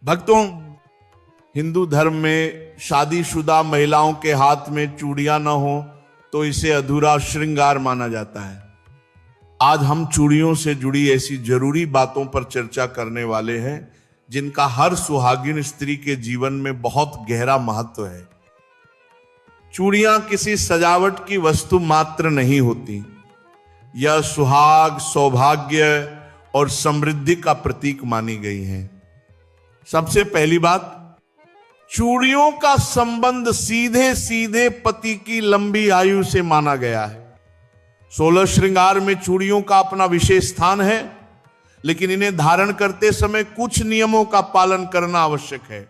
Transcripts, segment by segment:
भक्तों, हिंदू धर्म में शादीशुदा महिलाओं के हाथ में चूड़ियां न हो तो इसे अधूरा श्रृंगार माना जाता है। आज हम चूड़ियों से जुड़ी ऐसी जरूरी बातों पर चर्चा करने वाले हैं जिनका हर सुहागिन स्त्री के जीवन में बहुत गहरा महत्व है। चूड़ियां किसी सजावट की वस्तु मात्र नहीं होती, यह सुहाग, सौभाग्य और समृद्धि का प्रतीक मानी गई हैं। सबसे पहली बात, चूड़ियों का संबंध सीधे सीधे पति की लंबी आयु से माना गया है। 16 श्रृंगार में चूड़ियों का अपना विशेष स्थान है, लेकिन इन्हें धारण करते समय कुछ नियमों का पालन करना आवश्यक है।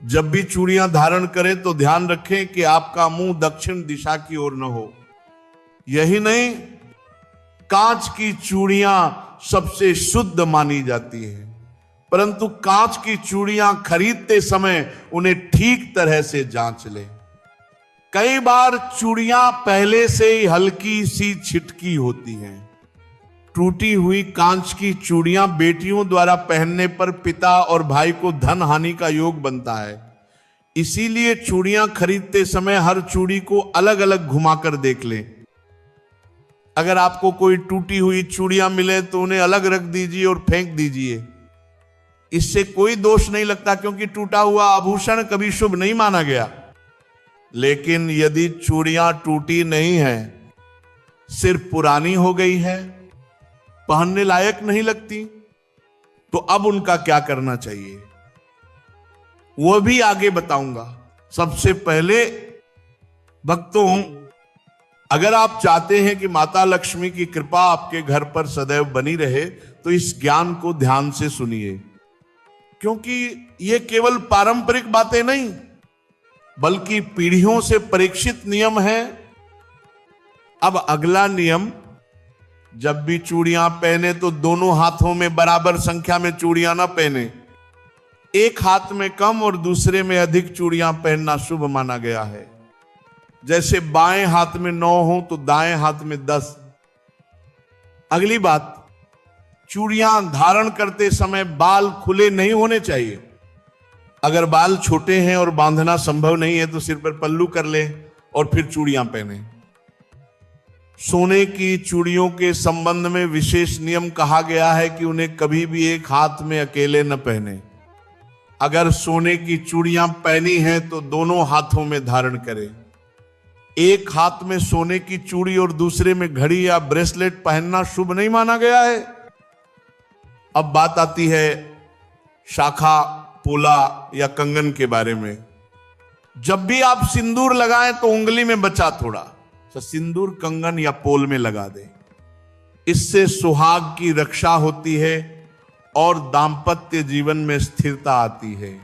जब भी चूड़ियां धारण करें तो ध्यान रखें कि आपका मुंह दक्षिण दिशा की ओर न हो। यही नहीं, कांच की चूड़ियां सबसे शुद्ध मानी जाती है, परंतु कांच की चूड़ियां खरीदते समय उन्हें ठीक तरह से जांच लें। कई बार चूड़ियां पहले से ही हल्की सी छिटकी होती हैं। टूटी हुई कांच की चूड़ियां बेटियों द्वारा पहनने पर पिता और भाई को धन हानि का योग बनता है। इसीलिए चूड़ियां खरीदते समय हर चूड़ी को अलग अलग घुमाकर देख लें। अगर आपको कोई टूटी हुई चूड़ियां मिले तो उन्हें अलग रख दीजिए और फेंक दीजिए। इससे कोई दोष नहीं लगता, क्योंकि टूटा हुआ आभूषण कभी शुभ नहीं माना गया। लेकिन यदि चूड़ियां टूटी नहीं है, सिर्फ पुरानी हो गई है, पहनने लायक नहीं लगती, तो अब उनका क्या करना चाहिए वो भी आगे बताऊंगा। सबसे पहले भक्तों, अगर आप चाहते हैं कि माता लक्ष्मी की कृपा आपके घर पर सदैव बनी रहे तो इस ज्ञान को ध्यान से सुनिए, क्योंकि ये केवल पारंपरिक बातें नहीं बल्कि पीढ़ियों से परीक्षित नियम है। अब अगला नियम, जब भी चूड़ियां पहने तो दोनों हाथों में बराबर संख्या में चूड़ियां ना पहने। एक हाथ में कम और दूसरे में अधिक चूड़ियां पहनना शुभ माना गया है। जैसे बाएं हाथ में 9 हो तो दाएं हाथ में 10। अगली बात, चूड़ियां धारण करते समय बाल खुले नहीं होने चाहिए। अगर बाल छोटे हैं और बांधना संभव नहीं है तो सिर पर पल्लू कर ले और फिर चूड़ियां पहने। सोने की चूड़ियों के संबंध में विशेष नियम कहा गया है कि उन्हें कभी भी एक हाथ में अकेले न पहने। अगर सोने की चूड़ियां पहनी हैं तो दोनों हाथों में धारण करें। एक हाथ में सोने की चूड़ी और दूसरे में घड़ी या ब्रेसलेट पहनना शुभ नहीं माना गया है। अब बात आती है शाखा, पोला या कंगन के बारे में। जब भी आप सिंदूर लगाएं तो उंगली में बचा थोड़ा सा सिंदूर कंगन या पोल में लगा दें। इससे सुहाग की रक्षा होती है और दांपत्य जीवन में स्थिरता आती है।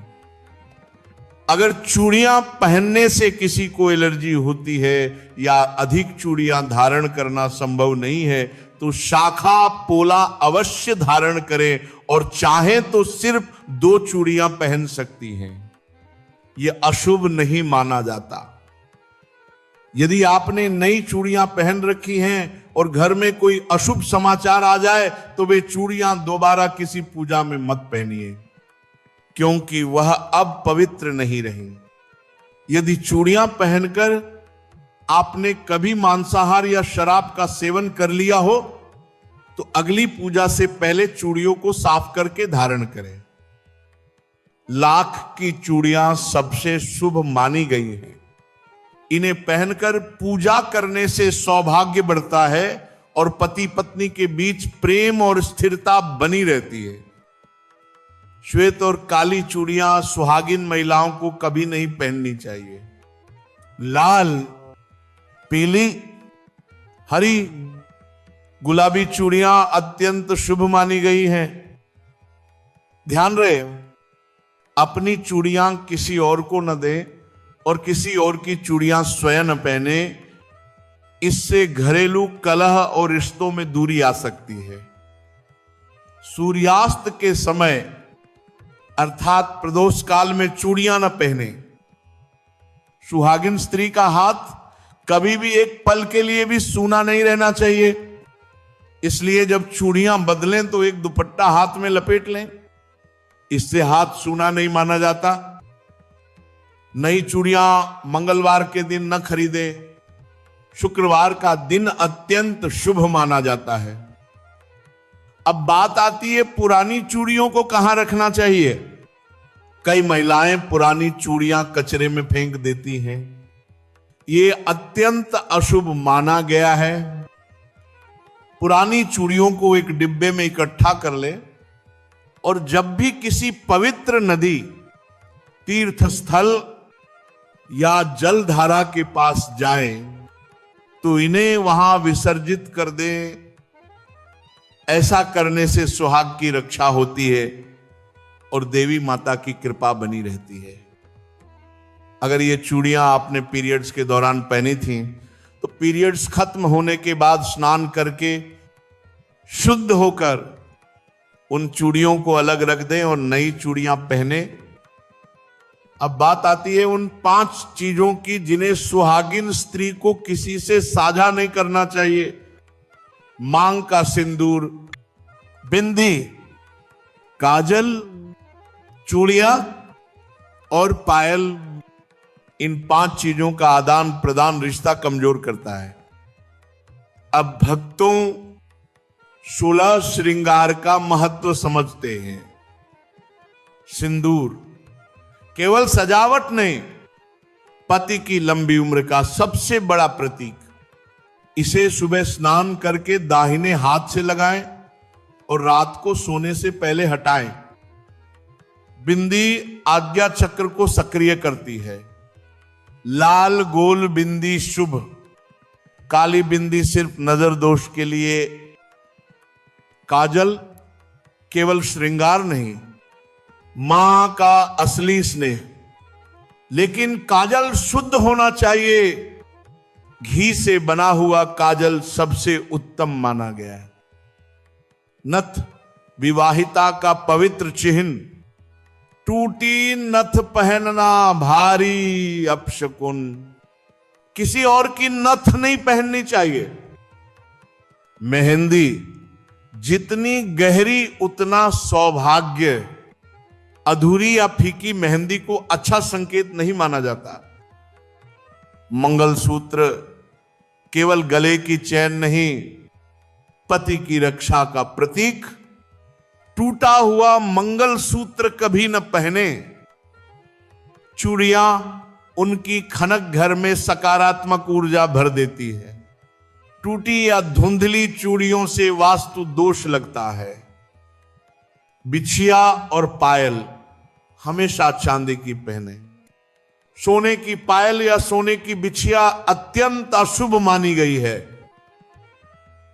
अगर चूड़ियां पहनने से किसी को एलर्जी होती है या अधिक चूड़ियां धारण करना संभव नहीं है तो शाखा, पोला अवश्य धारण करें और चाहें तो सिर्फ 2 चूड़ियां पहन सकती हैं। यह अशुभ नहीं माना जाता। यदि आपने नई चूड़ियां पहन रखी हैं और घर में कोई अशुभ समाचार आ जाए तो वे चूड़ियां दोबारा किसी पूजा में मत पहनिए, क्योंकि वह अब पवित्र नहीं रही। यदि चूड़ियां पहनकर आपने कभी मांसाहार या शराब का सेवन कर लिया हो तो अगली पूजा से पहले चूड़ियों को साफ करके धारण करें। लाख की चूड़ियां सबसे शुभ मानी गई हैं। इन्हें पहनकर पूजा करने से सौभाग्य बढ़ता है और पति पत्नी के बीच प्रेम और स्थिरता बनी रहती है। श्वेत और काली चूड़ियां सुहागिन महिलाओं को कभी नहीं पहननी चाहिए। लाल, पीली, हरी, गुलाबी चूड़ियां अत्यंत शुभ मानी गई हैं। ध्यान रहे, अपनी चूड़ियां किसी और को न दें और किसी और की चूड़ियां स्वयं न पहने। इससे घरेलू कलह और रिश्तों में दूरी आ सकती है। सूर्यास्त के समय अर्थात प्रदोष काल में चूड़ियां न पहने। सुहागिन स्त्री का हाथ कभी भी एक पल के लिए भी सूना नहीं रहना चाहिए। इसलिए जब चूड़ियां बदलें तो एक दुपट्टा हाथ में लपेट लें। इससे हाथ सूना नहीं माना जाता। नई चूड़ियां मंगलवार के दिन न खरीदे। शुक्रवार का दिन अत्यंत शुभ माना जाता है। अब बात आती है पुरानी चूड़ियों को कहां रखना चाहिए। कई महिलाएं पुरानी चूड़ियां कचरे में फेंक देती हैं। ये अत्यंत अशुभ माना गया है। पुरानी चूड़ियों को एक डिब्बे में इकट्ठा कर ले और जब भी किसी पवित्र नदी, तीर्थ स्थल या जलधारा के पास जाए तो इन्हें वहां विसर्जित कर दे। ऐसा करने से सुहाग की रक्षा होती है और देवी माता की कृपा बनी रहती है। अगर ये चूड़ियां आपने पीरियड्स के दौरान पहनी थी तो पीरियड्स खत्म होने के बाद स्नान करके शुद्ध होकर उन चूड़ियों को अलग रख दें और नई चूड़ियां पहने। अब बात आती है उन 5 चीजों की जिन्हें सुहागिन स्त्री को किसी से साझा नहीं करना चाहिए। मांग का सिंदूर, बिंदी, काजल, चूड़ियां और पायल। इन 5 चीजों का आदान प्रदान रिश्ता कमजोर करता है। अब भक्तों 16 श्रृंगार का महत्व समझते हैं। सिंदूर केवल सजावट नहीं, पति की लंबी उम्र का सबसे बड़ा प्रतीक। इसे सुबह स्नान करके दाहिने हाथ से लगाएं और रात को सोने से पहले हटाएं। बिंदी आज्ञा चक्र को सक्रिय करती है। लाल गोल बिंदी शुभ, काली बिंदी सिर्फ नजर दोष के लिए। काजल केवल श्रृंगार नहीं, मां का असली स्नेह। लेकिन काजल शुद्ध होना चाहिए। घी से बना हुआ काजल सबसे उत्तम माना गया है। नथ विवाहिता का पवित्र चिन्ह। टूटी नथ पहनना भारी अपशकुन। किसी और की नथ नहीं पहननी चाहिए। मेहंदी जितनी गहरी उतना सौभाग्य। अधूरी या फीकी मेहंदी को अच्छा संकेत नहीं माना जाता। मंगलसूत्र केवल गले की चैन नहीं, पति की रक्षा का प्रतीक। टूटा हुआ मंगलसूत्र कभी न पहने। चूड़ियां उनकी खनक घर में सकारात्मक ऊर्जा भर देती है। टूटी या धुंधली चूड़ियों से वास्तु दोष लगता है। बिछिया और पायल हमेशा चांदी की पहने। सोने की पायल या सोने की बिछिया अत्यंत अशुभ मानी गई है।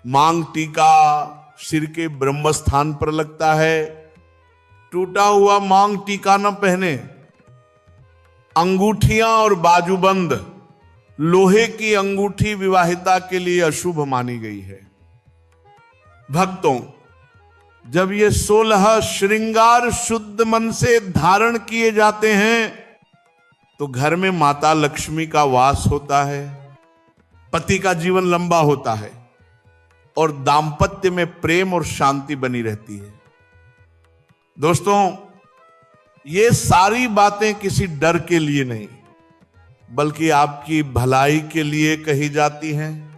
मांग टीका सिर के ब्रह्मस्थान पर लगता है। टूटा हुआ मांग टीका न पहने। अंगूठियां और बाजूबंद, लोहे की अंगूठी विवाहिता के लिए अशुभ मानी गई है। भक्तों, जब ये 16 श्रृंगार शुद्ध मन से धारण किए जाते हैं तो घर में माता लक्ष्मी का वास होता है, पति का जीवन लंबा होता है और दांपत्य में प्रेम और शांति बनी रहती है। दोस्तों, ये सारी बातें किसी डर के लिए नहीं बल्कि आपकी भलाई के लिए कही जाती हैं।